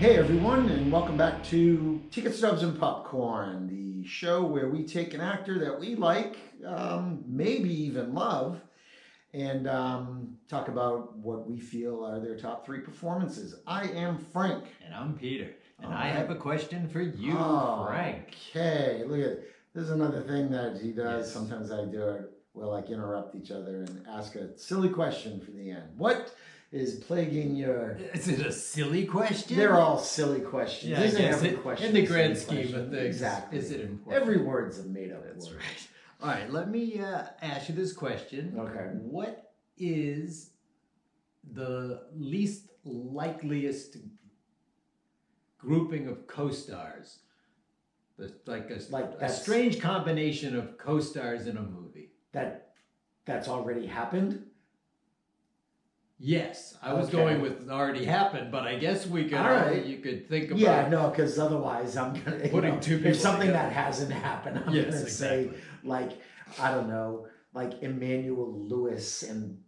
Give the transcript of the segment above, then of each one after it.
Hey everyone, and welcome back to Ticket Stubs and Popcorn, the show where we take an actor that we like, maybe even love, and talk about what we feel are their top three performances. I am Frank. And I'm Peter. And I have a question for you, Frank. Okay, look at this is another thing that he does. Yes. Sometimes I do it. We'll like interrupt each other and ask a silly question for the end. What is plaguing your... Is it a silly question? They're all silly questions. Yeah, Isn't I guess every question in the a grand silly scheme question? of things, Exactly. is it important? Every word's a made-up word. That's right. All right, let me ask you this question. Okay. What is the least likeliest grouping of co-stars? Like a strange combination of co-stars in a movie. That's already happened? Yes, I was going with already happened, but I guess we could. All right. You could think about. Yeah, no, because otherwise I'm gonna putting two people if something together. that hasn't happened, I'm gonna say like I don't know, like Emmanuel Lewis and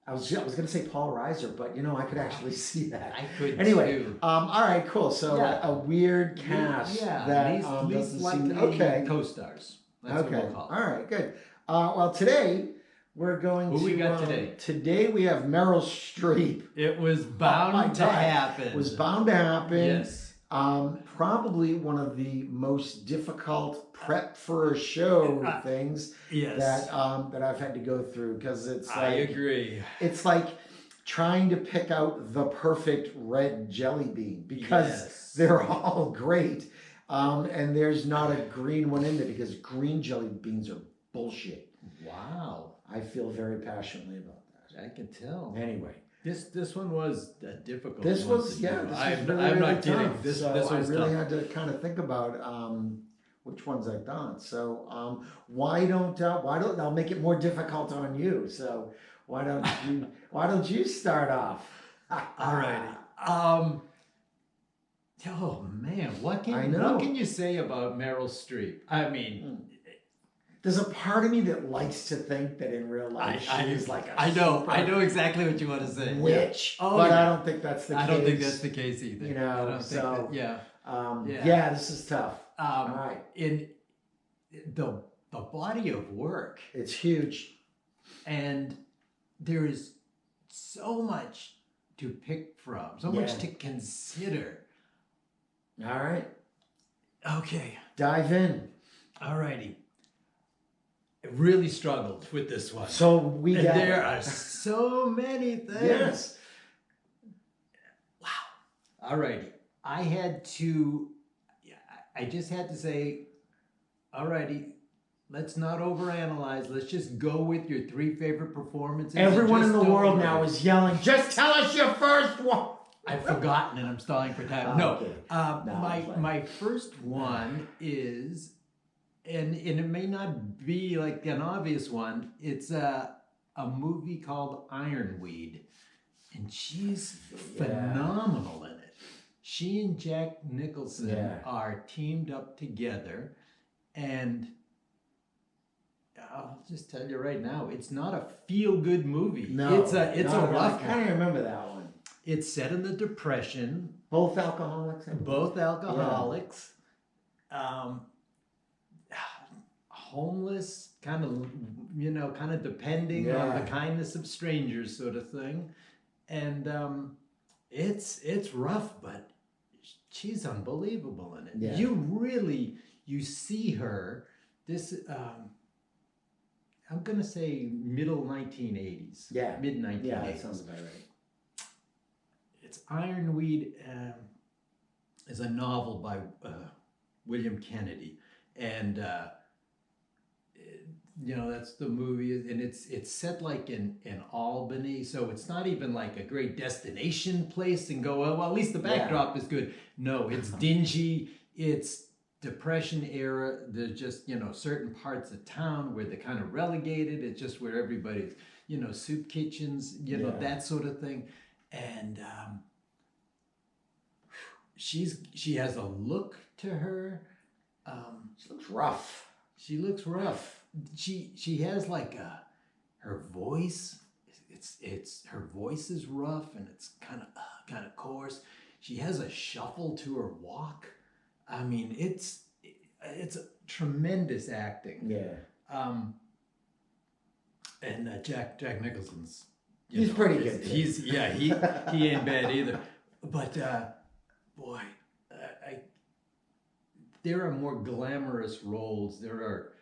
I was gonna say Paul Reiser, but I could actually see that. I could anyway. too. All right, cool. So Yeah. a weird cast that least doesn't likely seem co-stars. That's okay. what we'll call it. All right, good. Well, today we're going to. Who we got today? Today we have Meryl Streep. It was bound to happen. It was bound to happen. Yes. Probably one of the most difficult prep for a show things that I've had to go through because it's like, I agree. It's like trying to pick out the perfect red jelly bean because they're all great. And there's not a green one in there because green jelly beans are bullshit. Wow. I feel very passionately about that. I can tell. Anyway. This one was a difficult This one was to do. I'm really not kidding. tough. This I was really tough. had to kind of think about which ones I've done. So why don't I'll make it more difficult on you. So why don't you start off? All righty. Oh man, what can you say about Meryl Streep? I mean, there's a part of me that likes to think that in real life she's like a I know exactly what you want to say. Witch. Oh, but I don't think that's the case. I don't think that's the case either. This is tough. All right. In the body of work, it's huge, and there is so much to pick from, so much to consider. All right. Okay. Dive in. All righty. I really struggled with this one. So there are so many things. Yes. Wow. All righty. I just had to say, all righty, let's not overanalyze. Let's just go with your three favorite performances. Everyone in the world now is yelling, just tell us your first one. I've forgotten and I'm stalling for time. My first one is, and it may not be like an obvious one, it's a movie called Ironweed. And she's phenomenal in it. She and Jack Nicholson are teamed up together, and I'll just tell you right now, it's not a feel-good movie. No, it's a rough one. I can't remember that one. It's set in the Depression. Both alcoholics. Both alcoholics. Homeless, kind of depending on the kindness of strangers, sort of thing. And it's rough, but she's unbelievable in it. Yeah. You see her. This I'm gonna say middle 1980s. Yeah. Mid 1980s. Yeah, that sounds about right. It's Ironweed is a novel by William Kennedy, and that's the movie, and it's set like in Albany, so it's not even like a great destination place and go, well, at least the backdrop is good. No, it's dingy. It's Depression era. There's just certain parts of town where they're kind of relegated. It's just where everybody's soup kitchens, that sort of thing. And she has a look to her. She looks rough. She looks rough. She has like her voice. It's her voice is rough and it's kind of coarse. she has a shuffle to her walk. I mean, it's tremendous acting. Yeah. And Jack Nicholson's, he's pretty good. He ain't bad either. But boy, there are more glamorous roles. There are,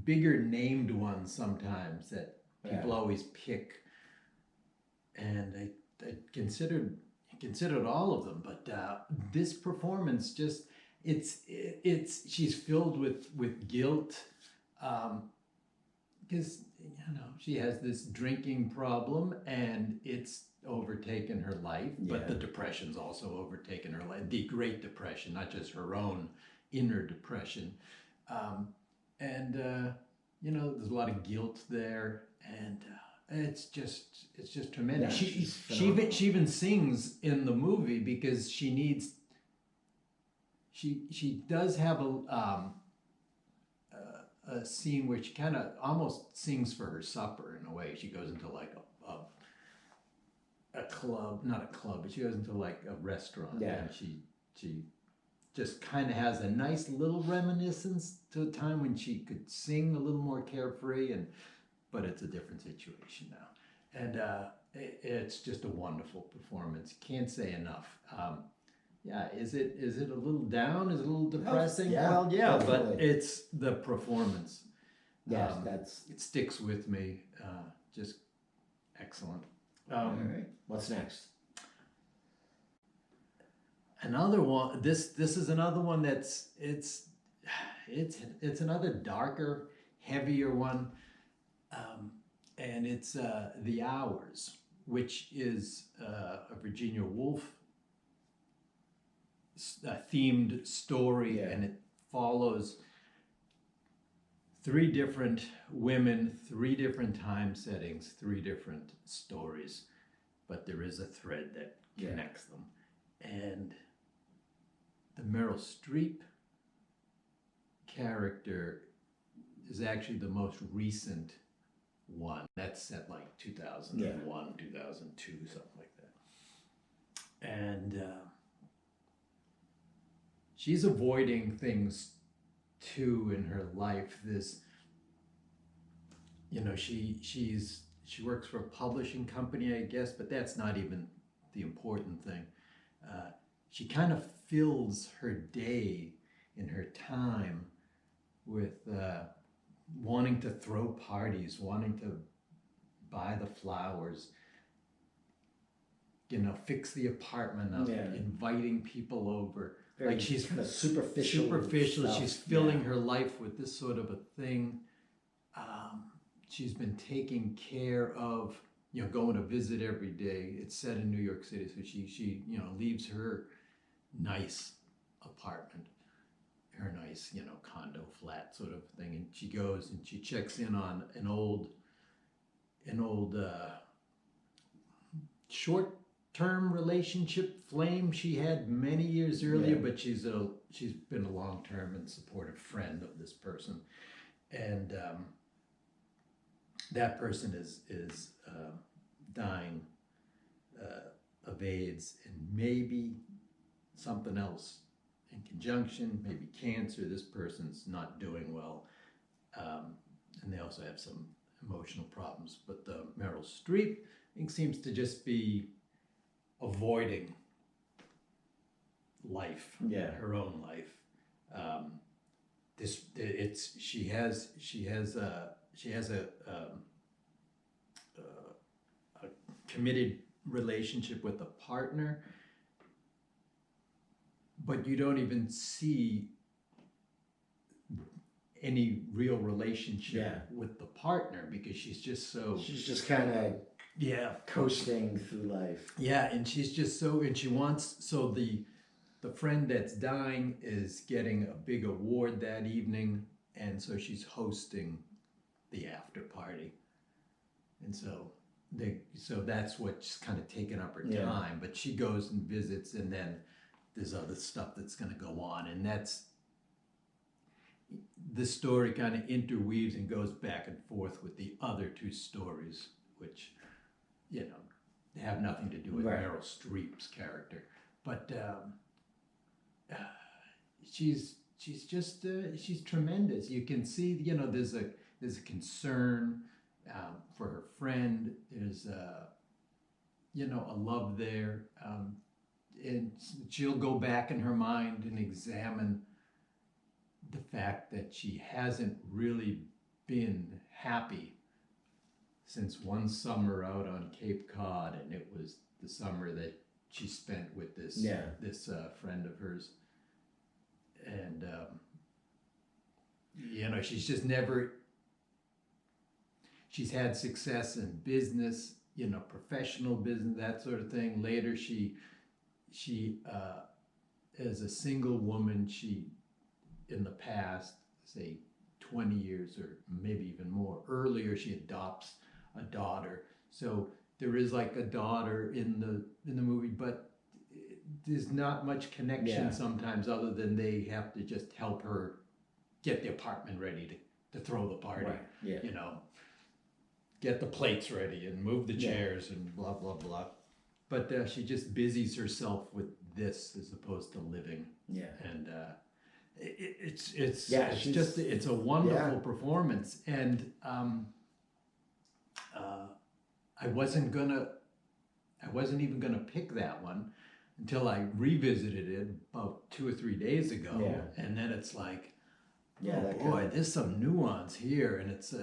bigger named ones sometimes that people always pick. And I considered all of them, but this performance just she's filled with guilt, because she has this drinking problem and it's overtaken her life, but the depression's also overtaken her life. The Great Depression, not just her own inner depression, and there's a lot of guilt there, and it's just tremendous. Yeah, she even sings in the movie because she needs. She does have a scene where she kind of almost sings for her supper in a way. She goes into like a club, not a club, but she goes into like a restaurant, and she just kind of has a nice little reminiscence to a time when she could sing a little more carefree, but it's a different situation now, and it's just a wonderful performance. Can't say enough. Is it a little down? Is it a little depressing? But it's the performance. Yes, it sticks with me. Just excellent. All right. What's next? Another one. This is another one that's it's another darker, heavier one, and it's The Hours, which is a Virginia Woolf themed story, and it follows 3 different women, 3 different time settings, 3 different stories, but there is a thread that connects them. And the Meryl Streep character is actually the most recent one. That's set like 2001, 2002, something like that. And she's avoiding things too in her life. This, she works for a publishing company, I guess, but that's not even the important thing. She kind of fills her day and her time with wanting to throw parties, wanting to buy the flowers, fix the apartment up, inviting people over. Very like she's kind of superficial. Stuff. She's filling her life with this sort of a thing. She's been taking care of, going to visit every day. It's set in New York City, so she leaves her nice apartment, her nice condo flat sort of thing, and she goes and she checks in on an old short-term relationship flame she had many years earlier, but she's been a long-term and supportive friend of this person, and that person is dying of AIDS and maybe something else in conjunction, maybe cancer. This person's not doing well, and they also have some emotional problems. But Meryl Streep, I think, seems to just be avoiding life, her own life. She has a committed relationship with a partner, but you don't even see any real relationship with the partner because she's just kind of coasting through life. And she's just the friend that's dying is getting a big award that evening, and so she's hosting the after party, and so that's what's kind of taken up her time. But she goes and visits, and then there's other stuff that's going to go on, and that's the story kind of interweaves and goes back and forth with the other 2 stories, which have nothing to do with Right. Meryl Streep's character, but she's just she's tremendous. You can see, you know, there's a concern for her friend. There's you know, a love there, and she'll go back in her mind and examine the fact that she hasn't really been happy since one summer out on Cape Cod, and it was the summer that she spent with this friend of hers, and you know, she's had success in business, you know, professional business, that sort of thing. Later, she as a single woman, in the past, say 20 years or maybe even more earlier, she adopts a daughter. So there is like a daughter in the movie, but there's not much connection sometimes, other than they have to just help her get the apartment ready to throw the party. Right. Yeah. You know, get the plates ready and move the chairs and blah blah blah. But she just busies herself with this as opposed to living. Yeah. And it's a wonderful performance, and I wasn't even gonna pick that one until I revisited it about 2 or 3 days ago, and then it's like, oh boy, there's some nuance here, and it's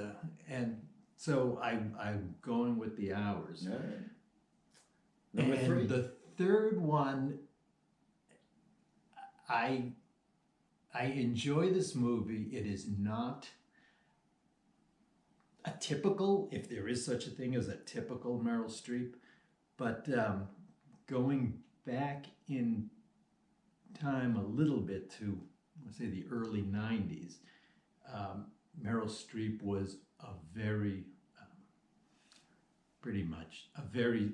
and so I'm going with The Hours. All right. Number 3. The third one, I enjoy this movie. It is not a typical, if there is such a thing as a typical Meryl Streep, but going back in time a little bit to, let's say, the early 90s, Meryl Streep was pretty much a very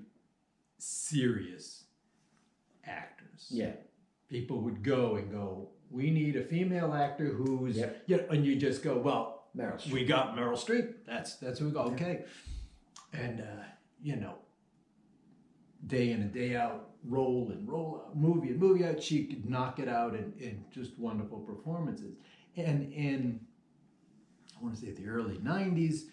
serious actress. Yeah. People would go, we need a female actor who's, and you just go, well, Meryl Streep. We got Meryl Streep. That's who we got. Okay. And, you know, day in and day out, roll out, movie and movie out, she could knock it out in just wonderful performances. And in, I want to say the early 90s,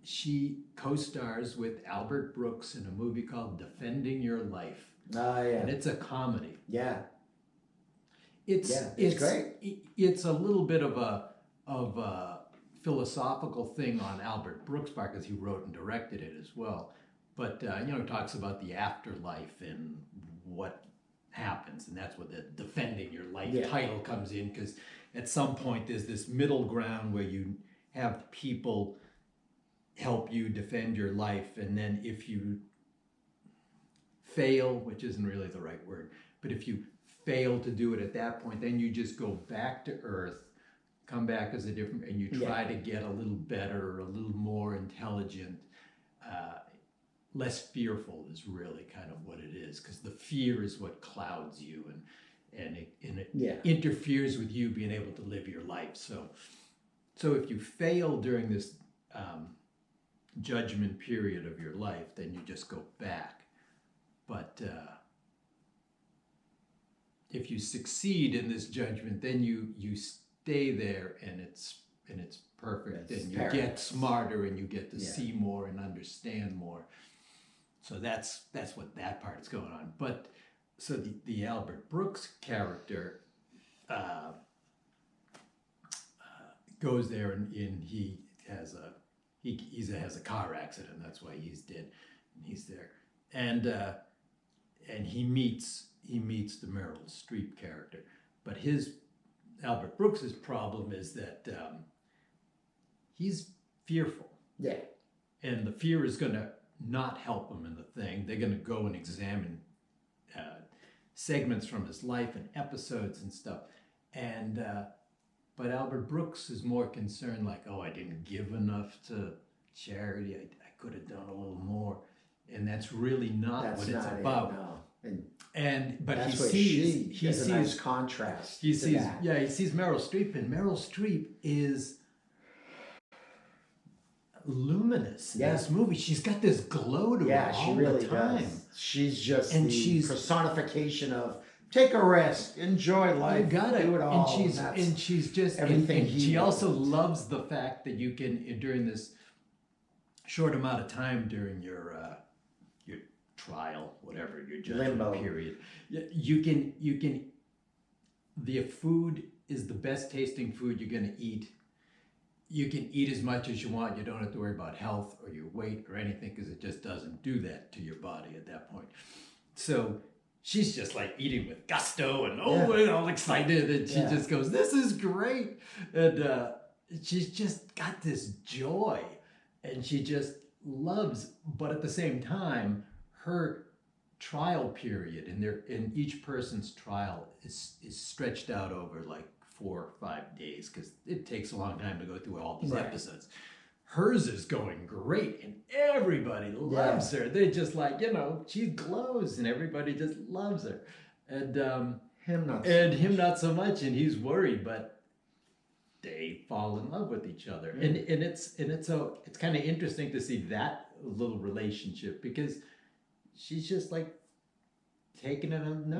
she co-stars with Albert Brooks in a movie called Defending Your Life. Oh, yeah. And it's a comedy. Yeah. It's great. It's a little bit of a philosophical thing on Albert Brooks' part, because he wrote and directed it as well. But you know, it talks about the afterlife and what happens, and that's what the Defending Your Life title comes in, because at some point there's this middle ground where you have people help you defend your life, and then if you fail, which isn't really the right word, but if you fail to do it at that point, then you just go back to earth, come back as a different, and you try to get a little better, a little more intelligent, less fearful is really kind of what it is, because the fear is what clouds you, and it interferes with you being able to live your life. So if you fail during this judgment period of your life, then you just go back. But if you succeed in this judgment, then you stay there, and it's perfect, and you get smarter, and you get to see more and understand more. So that's what that part's going on. But so the Albert Brooks character goes there, and he has a car accident. That's why he's dead, and he's there, and he meets the Meryl Streep character. But Albert Brooks's problem is that he's fearful. Yeah. And the fear is going to not help him in the thing. They're going to go and examine segments from his life and episodes and stuff. And but Albert Brooks is more concerned, like, oh, I didn't give enough to charity. I could have done a little more. And that's really not what it's about. But he sees a nice contrast. He sees Meryl Streep, and Meryl Streep is luminous in this movie. She's got this glow to her all the time. Does. She's just she's personification of take a risk, enjoy life, you got it. Do it all. And she's just everything. And she also loves the fact that you can, during this short amount of time during your trial, whatever your judgment period, you can. The food is the best tasting food you're going to eat. You can eat as much as you want. You don't have to worry about health or your weight or anything, because it just doesn't do that to your body at that point. So she's just like eating with gusto and and all excited, and she just goes, "This is great," and she's just got this joy, and she just loves. But at the same time, her trial period in each person's trial is stretched out over like 4 or 5 days, because it takes a long time to go through all these episodes. Hers is going great, and everybody loves her. They're just like, she glows, and everybody just loves her. And him not so much, and he's worried, but they fall in love with each other. And it's kind of interesting to see that little relationship, because she's just like taking it on.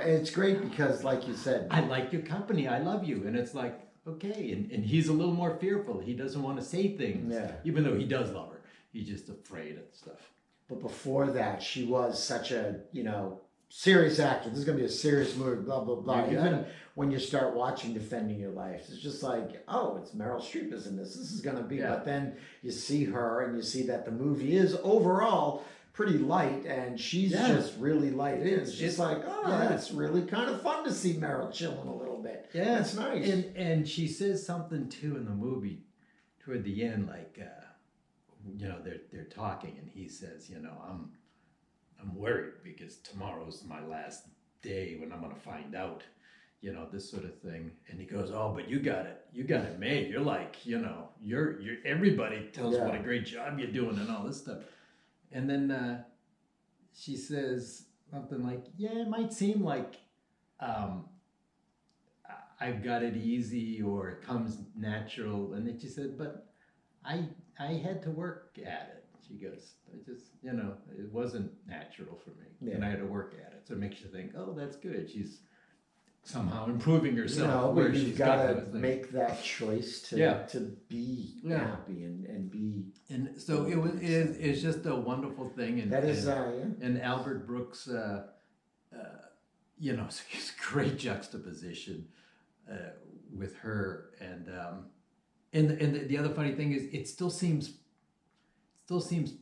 It's great because, like you said, I like your company, I love you, and it's like, okay, and he's a little more fearful. He doesn't want to say things, even though he does love her. He's just afraid of stuff. But before that, she was such a serious actor. This is gonna be a serious movie. Blah blah blah. Even when you start watching Defending Your Life, it's just like, oh, it's Meryl Streep is in this. This is gonna be. But then you see her, and you see that the movie is overall pretty light, and she's just really light. It's just like, that's really kind of fun to see Meryl chilling a little bit. Yeah, that's nice. And she says something too in the movie toward the end, like they're talking, and he says, I'm worried because tomorrow's my last day when I'm gonna find out, this sort of thing. And he goes, oh, but you got it made. You're like, you're everybody tells what a great job you're doing and all this stuff. And then she says something like, it might seem like I've got it easy or it comes natural. And then she said, but I had to work at it. She goes, I just, it wasn't natural for me. And I had to work at it. So it makes you think, oh, that's good. She's somehow improving herself. Where you've got to make that choice to be happy and be. And so it's just a wonderful thing. And that is, and Albert Brooks, it's a great juxtaposition with her. And the other funny thing is, it still seems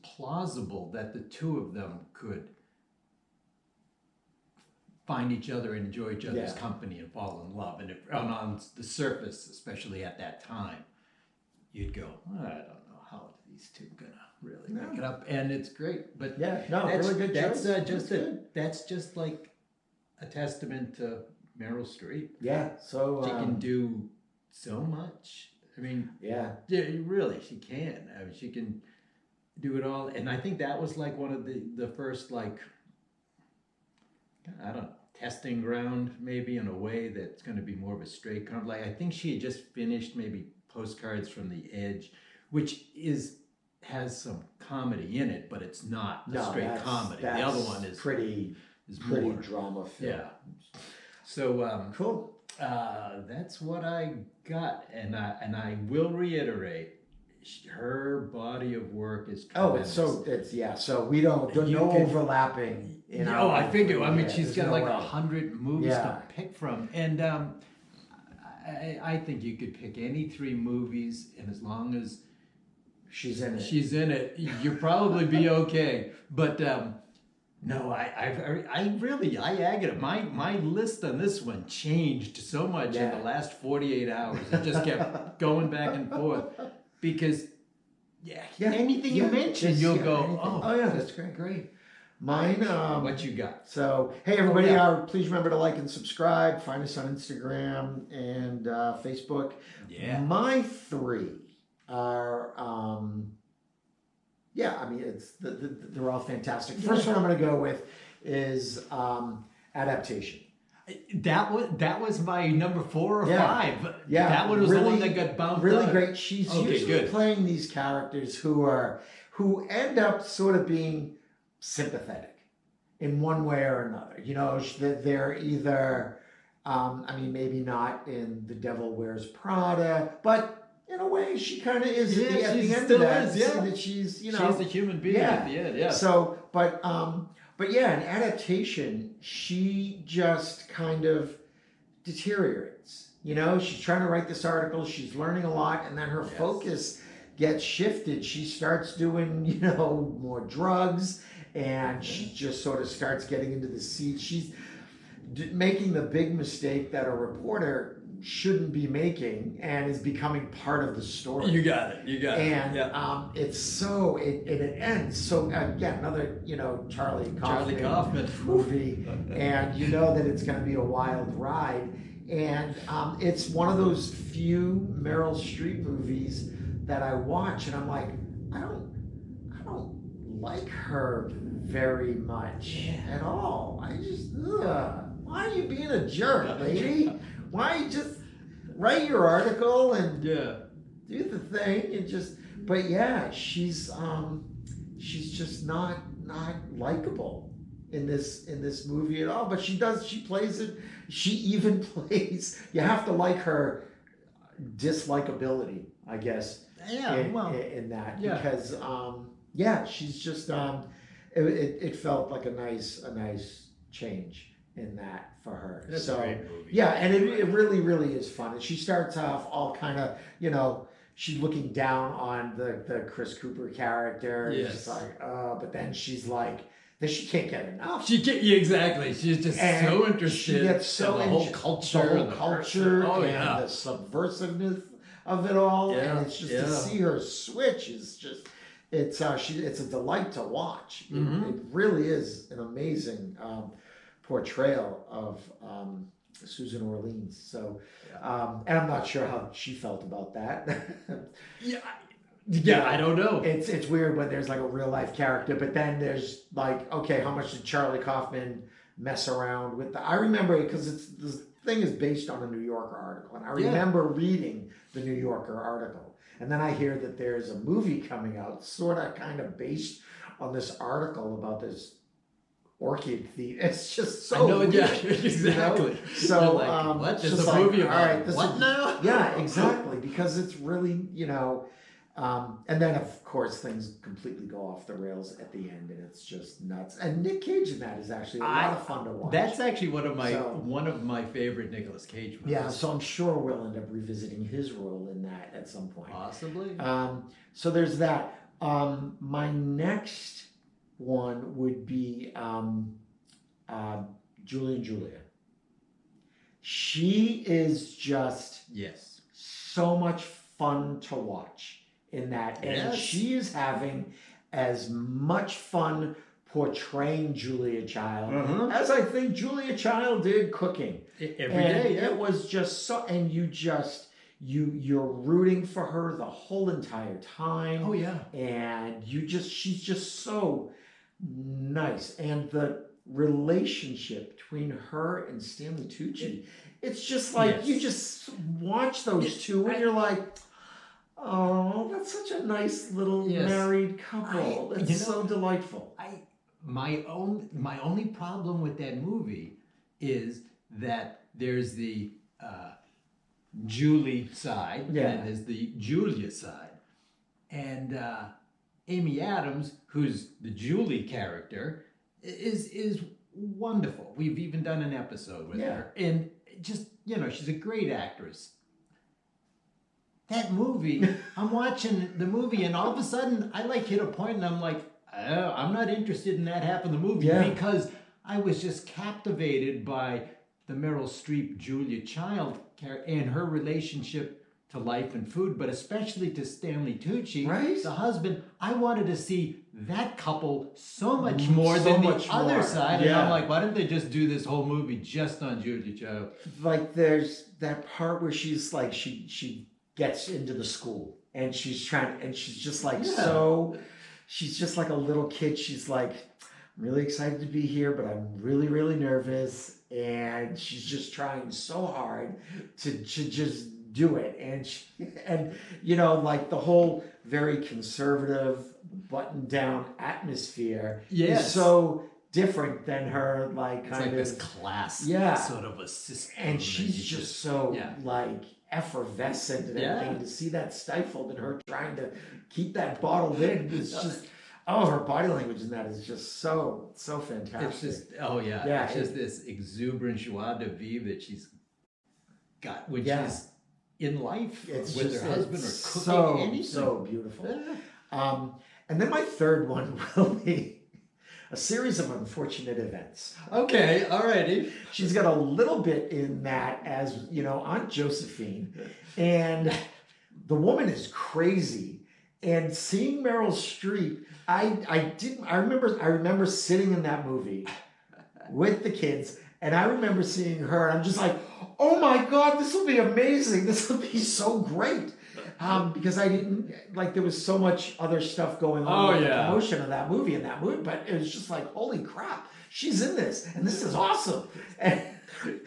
plausible that the two of them could find each other and enjoy each other's company and fall in love. And on the surface, especially at that time, you'd go, I don't know how these two gonna really make it up. And it's great, but really good choice. That's just like a testament to Meryl Streep. Yeah, so she can do so much. I mean, really, she can. I mean, she can do it all. And I think that was like one of the first, like, I don't know, testing ground, maybe, in a way that's going to be more of a straight comedy. Like, I think she had just finished maybe Postcards from the Edge, which has some comedy in it, but it's not a straight comedy. The other one is pretty more drama film. Yeah. So cool. That's what I got, and I will reiterate, her body of work is tremendous. So we don't no overlapping. I figure. I mean, she's got like 100 movies to pick from, and I think you could pick any 3 movies, and as long as she's in it, you'll probably be okay. But no, I agate it. My list on this one changed so much in the last 48 hours. It just kept going back and forth because anything you mention, you'll go, that's great. Great. Mine, what you got? So, hey everybody, please remember to like and subscribe. Find us on Instagram and Facebook. Yeah. My 3 are, they're all fantastic. First one I'm going to go with is Adaptation. That was my number 4 or 5. Yeah, that one was really, the one that got bumped. Really up. great. She's usually good. playing these characters who end up sort of being sympathetic in one way or another. You know, they're either, I mean, maybe not in The Devil Wears Prada, but in a way, she kind of is at the end of that. That she's, you know, she's a human being at the end. Yeah. So, but yeah, in Adaptation, she just kind of deteriorates. You know, she's trying to write this article, she's learning a lot, and then her focus gets shifted. She starts doing, you know, more drugs, and she just sort of starts getting into the seat. She's making the big mistake that a reporter shouldn't be making, and is becoming part of the story. You got it. And it's so it ends so again, another, you know, Charlie Kaufman movie, and you know that it's going to be a wild ride, and it's one of those few Meryl Streep movies that I watch and I'm like, I don't like her very much at all. I just why are you being a jerk, lady? Why you just write your article and do the thing and just? But yeah, she's just not likable in this movie at all. But she plays it. She even plays. You have to like her dislikability, I guess. Yeah, in that because she's just it felt like a nice change in that for her. That's a great movie. Yeah, and it really is fun. And she starts off all kind of, you know, she's looking down on the Chris Cooper character. Yes. She's like, but then she's like, then she can't get enough. Exactly. She's just so interested. She gets so in the whole culture, and the subversiveness of it all. And it's just to see her switch is just. It's a delight to watch. It really is an amazing portrayal of Susan Orleans. So, and I'm not sure how she felt about that. I don't know. It's weird when there's like a real life character, but then there's like, okay, how much did Charlie Kaufman mess around with I remember it because the thing is based on a New Yorker article, and I remember reading the New Yorker article. And then I hear that there's a movie coming out, sort of kind of based on this article about this orchid thief. It's just so weird, exactly. You know? So like, what? There's a like, movie about all right, this what is, now? Yeah, exactly. Because it's really, you know, and then of course things completely go off the rails at the end, and it's just nuts. And Nick Cage in that is actually a lot of fun to watch. That's actually one of my favorite Nicolas Cage movies. Yeah, so I'm sure we'll end up revisiting his role in that at some point. Possibly. So there's that. My next one would be Julian Julia. She is just so much fun to watch in that, and she is having as much fun portraying Julia Child as I think Julia Child did cooking every day. It was just so, and you're rooting for her the whole entire time. Oh yeah, and she's just so nice, and the relationship between her and Stanley Tucci, it's just like you just watch those two and you're like, oh, that's such a nice little married couple. It's so delightful. My only problem with that movie is that there's the Julie side and there's the Julia side, and Amy Adams, who's the Julie character, is wonderful. We've even done an episode with her, and just, you know, she's a great actress. That movie, I'm watching the movie, and all of a sudden, I like hit a point, and I'm like, oh, I'm not interested in that half of the movie because I was just captivated by the Meryl Streep Julia Child character and her relationship to life and food, but especially to Stanley Tucci, the husband. I wanted to see that couple so much more than the other side, and I'm like, why didn't they just do this whole movie just on Julia Child? Like, there's that part where she's like, she gets into the school, and she's just like she's just like a little kid. She's like, I'm really excited to be here, but I'm really, really nervous. And she's just trying so hard to just do it. And like the whole very conservative, buttoned down atmosphere is so different than her this class sort of a system. And she's just so like effervescent and to see that stifled and her trying to keep that bottled in is just her body language in that is just so fantastic. It's just it's just this exuberant joie de vivre that she's got when she's in life with her husband or cooking anything. So beautiful. And then my third one will be a series of unfortunate events. Okay, alrighty. She's got a little bit in that as, Aunt Josephine. And the woman is crazy. And seeing Meryl Streep, I remember sitting in that movie with the kids, and I remember seeing her, and I'm just like, oh my God, this will be amazing. This will be so great. Because I didn't, there was so much other stuff going on with the promotion of that movie but it was just like, holy crap, she's in this, and this is awesome. And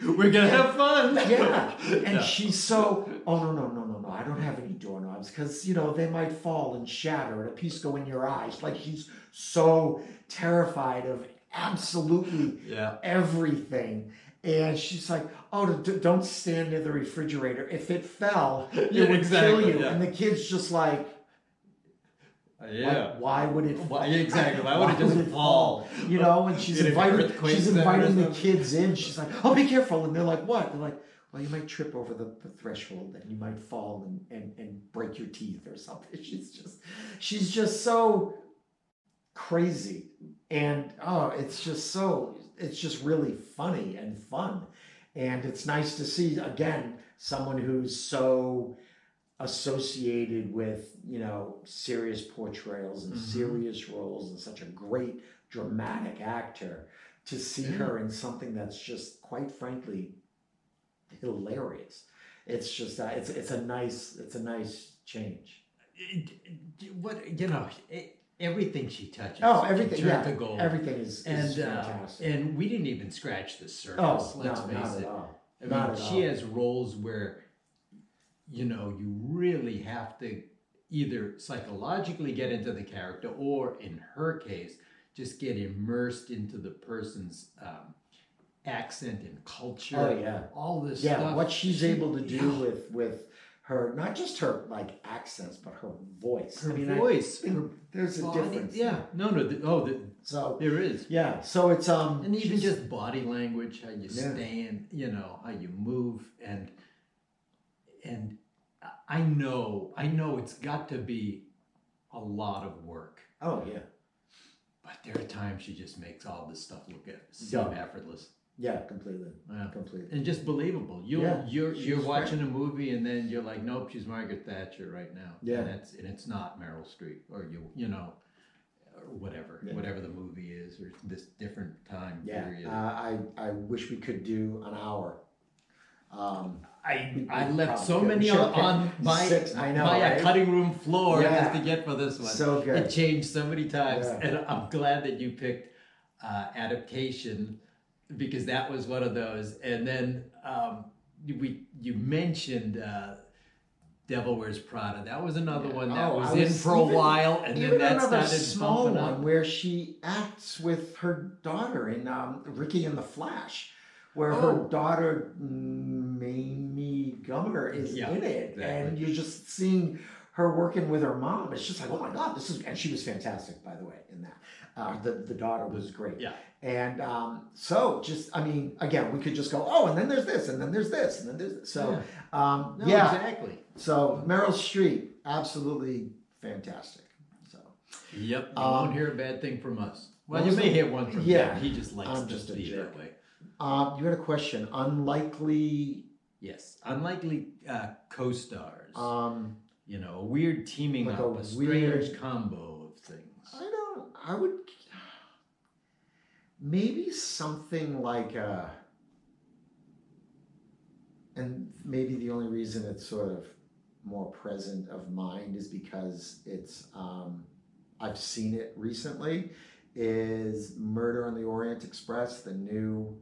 we're going to have fun. And she's so, no, I don't have any doorknobs, because, they might fall and shatter and a piece go in your eyes. She's so terrified of absolutely everything. And she's like, don't stand near the refrigerator. If it fell, it would kill you. And the kid's just like, why would it fall? Exactly. Why would it just fall? And she's inviting the kids in. She's like, oh, be careful. And they're like, what? They're like, well, you might trip over the threshold and you might fall and break your teeth or something. She's just so crazy. And it's just really funny and fun. And it's nice to see, again, someone who's so associated with, serious portrayals and serious roles and such a great dramatic actor, to see her in something that's just, quite frankly, hilarious. It's just, it's a nice change. Everything she touches. Everything. To gold. Everything is fantastic. And we didn't even scratch the surface. Let's face it. I mean, she has roles where, you really have to either psychologically get into the character, or in her case, just get immersed into the person's accent and culture. All this stuff. Yeah, what she's able to do with her, not just her accents, but her voice. Voice. There's a difference. So there is. Yeah. So it's and even just body language, how you stand, how you move, and I know it's got to be a lot of work. Oh yeah. But there are times she just makes all this stuff look seem effortless. Yeah, completely. Completely. And just believable. You're watching a movie and then you're like, nope, she's Margaret Thatcher right now. Yeah. And it's not Meryl Streep, or or whatever the movie is, or this different time period. I wish we could do an hour. I left so many on my cutting room floor just to get for this one. So good. It changed so many times, and I'm glad that you picked Adaptation, because that was one of those. And then you mentioned Devil Wears Prada. That was another one that was in for a while, and then that started small bumping one up. where she acts with her daughter in Ricky and the Flash, where her daughter Mamie Gummer is in it, and you're just seeing her working with her mom. It's just like, oh my God, and she was fantastic, by the way, in that. The daughter was great. Yeah. And so again, we could just go, and then there's this, and then there's this, and then there's this. So, exactly. So Meryl Streep, absolutely fantastic. So. Yep. You won't hear a bad thing from us. Well, you may hear one from him. He just likes to be that way. You had a question. Unlikely. Yes. Unlikely co-stars. A weird teaming up, a strange combo of things. I would, maybe something like and maybe the only reason it's sort of more present of mind is because it's, I've seen it recently, is Murder on the Orient Express, the new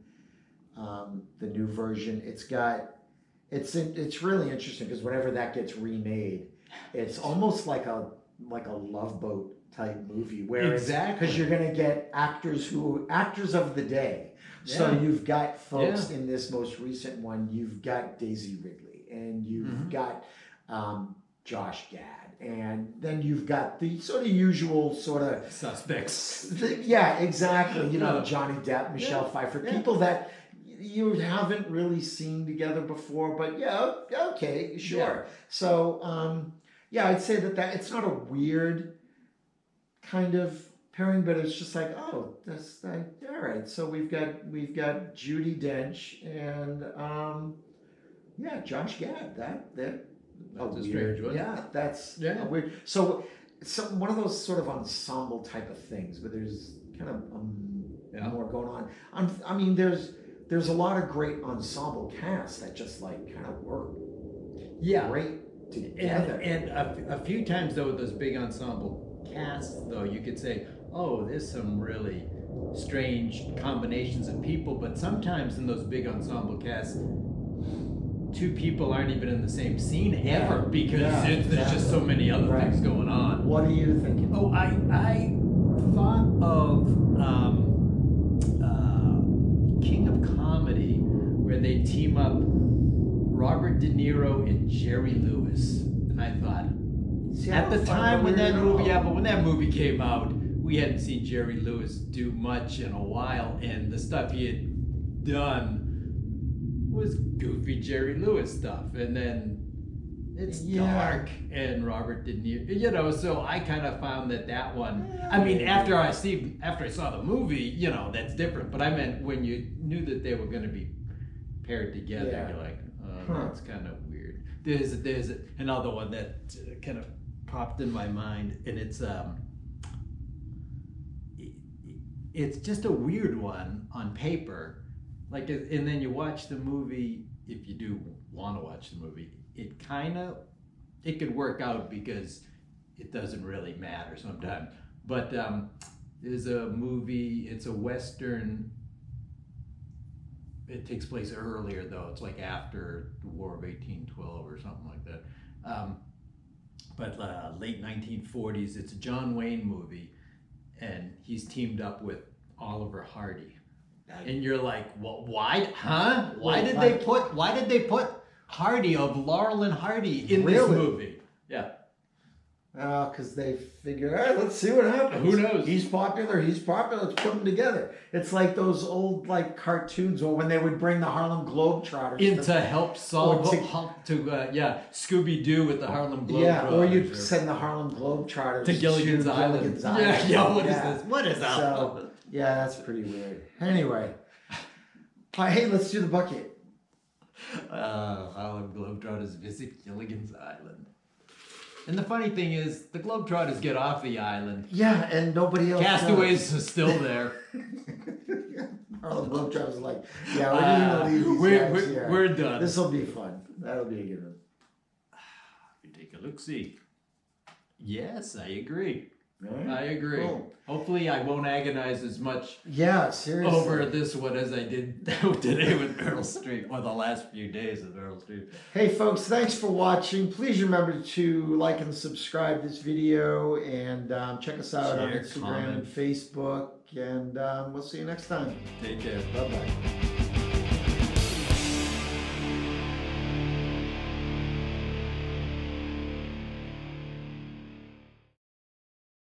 version. It's really interesting because whenever that gets remade, it's almost like a Love Boat type movie where because you're going to get actors of the day. Yeah. So you've got folks in this most recent one. You've got Daisy Ridley, and you've got Josh Gad, and then you've got the sort of usual sort of suspects. Yeah, exactly. You know, Johnny Depp, Michelle Pfeiffer, people that you haven't really seen together before, but okay, sure. Yeah. So, I'd say that it's not a weird kind of pairing, but it's just like, oh, that's like, all right. So we've got Judi Dench and Josh Gad. That's a strange one. Yeah, that's weird. So one of those sort of ensemble type of things, but there's kind of more going on. I mean, there's a lot of great ensemble casts that just like kind of work great together. And a few times though with those big ensemble casts though, you could say, oh, there's some really strange combinations of people, but sometimes in those big ensemble casts, two people aren't even in the same scene ever because there's just so many other things going on. What are you thinking? Oh, I thought of King of Comedy, where they team up Robert De Niro and Jerry Lewis, and I thought at the time when that movie came out, we hadn't seen Jerry Lewis do much in a while, and the stuff he had done was goofy Jerry Lewis stuff, and then it's dark and Robert De Niro, so I kind of found that one. I mean, after I saw the movie, that's different. But I meant when you knew that they were going to be paired together, you're like, oh, that's kind of weird. There's another one that kind of popped in my mind, and it's just a weird one on paper, and then you watch the movie. If you do want to watch the movie, it could work out because it doesn't really matter sometimes. But there's a movie, it's a Western. It takes place earlier though. It's like after the War of 1812 or something like that. But late 1940s. It's a John Wayne movie, and he's teamed up with Oliver Hardy. And you're like, well, why? Huh? Why did they put Hardy of Laurel and Hardy in this movie? Yeah. Because they figured, all right, let's see what happens. Who knows? He's popular, let's put them together. It's like those old cartoons, or when they would bring the Harlem Globetrotters in to help solve Scooby-Doo with the Harlem Globetrotters. Yeah, or you'd send the Harlem Globetrotters to Gilligan's Island. Yeah, what is this? What is that? So, yeah, that's pretty weird. Anyway, hey, let's do the bucket. Harlem Globetrotters visit Gilligan's Island. And the funny thing is, the Globetrotters get off the island. Yeah, and nobody else Castaways are still there. Harlem Globetrotters are like, yeah, we're going to leave these guys here. We're done. This will be fun. That'll be a good one. We take a look-see. Yes, I agree. Right. I agree. Cool. Hopefully I won't agonize as much seriously over this one as I did today with Meryl Streep, or the last few days of Meryl Streep. Hey folks, thanks for watching. Please remember to like and subscribe this video, and check us out on Instagram and Facebook, and we'll see you next time. Take care. Bye-bye.